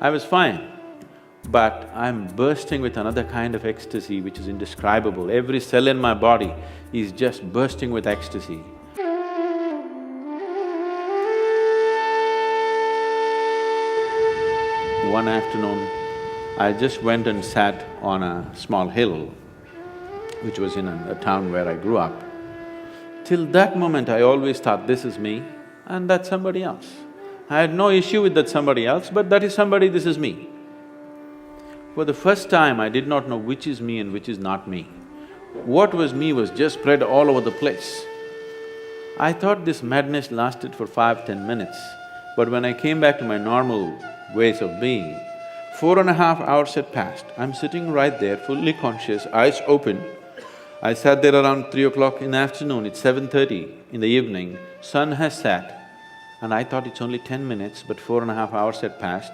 I was fine, but I'm bursting with another kind of ecstasy which is indescribable. Every cell in my body is just bursting with ecstasy. One afternoon, I just went and sat on a small hill, which was in a town where I grew up. Till that moment, I always thought, this is me and that's somebody else. I had no issue with that somebody else, but that is somebody, this is me. For the first time, I did not know which is me and which is not me. What was me was just spread all over the place. I thought this madness lasted for 5–10 minutes, but when I came back to my normal ways of being, 4.5 hours had passed. I'm sitting right there, fully conscious, eyes open. I sat there around 3 o'clock in the afternoon, it's 7:30 in the evening, sun has set, and I thought it's only 10 minutes, but 4.5 hours had passed.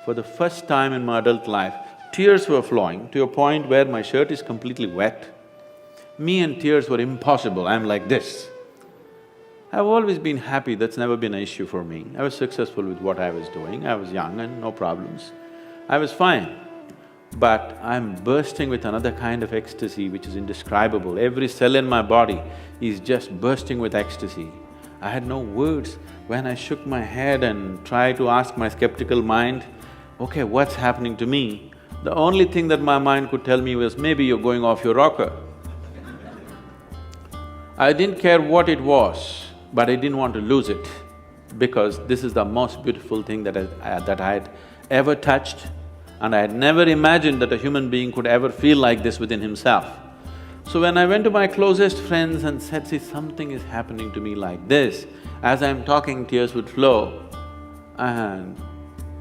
For the first time in my adult life, tears were flowing to a point where my shirt is completely wet. Me and tears were impossible, I'm like this. I've always been happy, that's never been an issue for me. I was successful with what I was doing, I was young and no problems. I was fine, but I'm bursting with another kind of ecstasy which is indescribable. Every cell in my body is just bursting with ecstasy. I had no words. When I shook my head and tried to ask my skeptical mind, okay, what's happening to me? The only thing that my mind could tell me was, maybe you're going off your rocker. I didn't care what it was, but I didn't want to lose it, because this is the most beautiful thing that I had ever touched, and I had never imagined that a human being could ever feel like this within himself. So when I went to my closest friends and said, see, something is happening to me like this, as I'm talking, tears would flow, and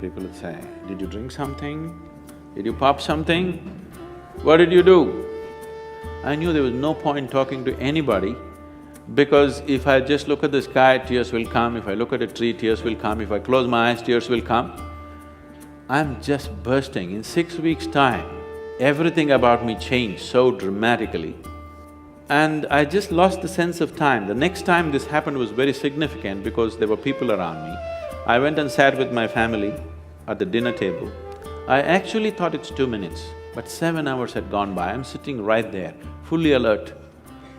people would say, did you drink something? Did you pop something? What did you do? I knew there was no point talking to anybody, because if I just look at the sky, tears will come, if I look at a tree, tears will come, if I close my eyes, tears will come. I'm just bursting. In 6 weeks' time, everything about me changed so dramatically. And I just lost the sense of time. The next time this happened was very significant because there were people around me. I went and sat with my family at the dinner table. I actually thought it's 2 minutes, but 7 hours had gone by. I'm sitting right there, fully alert,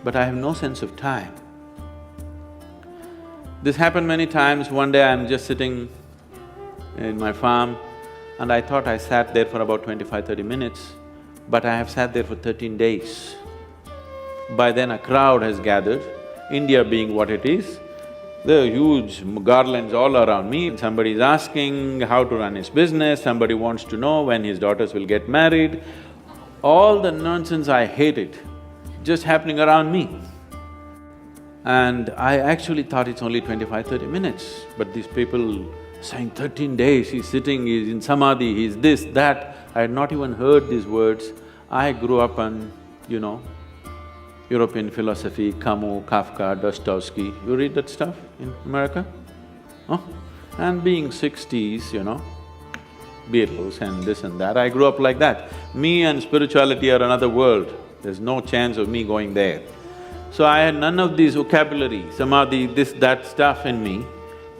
but I have no sense of time. This happened many times. One day I'm just sitting in my farm, and I thought I sat there for about 25–30 minutes, but I have sat there for 13 days. By then a crowd has gathered, India being what it is, there are huge garlands all around me. Somebody is asking how to run his business, somebody wants to know when his daughters will get married. All the nonsense I hated just happening around me. And I actually thought it's only 25–30 minutes, but these people saying 13 days, he's sitting, he's in samadhi, he's this, that. I had not even heard these words. I grew up on, European philosophy, Camus, Kafka, Dostoevsky. You read that stuff in America? Huh? And being 60s, Beatles and this and that, I grew up like that. Me and spirituality are another world, there's no chance of me going there. So I had none of these vocabulary, samadhi, this, that stuff in me.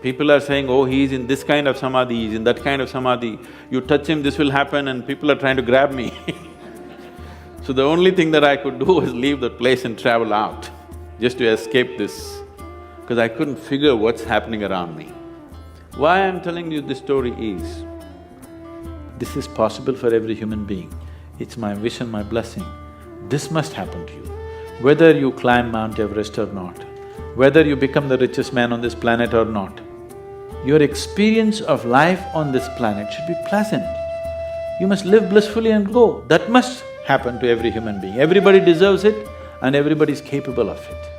People are saying, oh, he's in this kind of samadhi, he's in that kind of samadhi, you touch him, this will happen, and people are trying to grab me. So the only thing that I could do was leave that place and travel out, just to escape this, because I couldn't figure what's happening around me. Why I'm telling you this story is, this is possible for every human being. It's my wish and my blessing. This must happen to you. Whether you climb Mount Everest or not, whether you become the richest man on this planet or not, your experience of life on this planet should be pleasant. You must live blissfully and go. That must happen to every human being. Everybody deserves it and everybody is capable of it.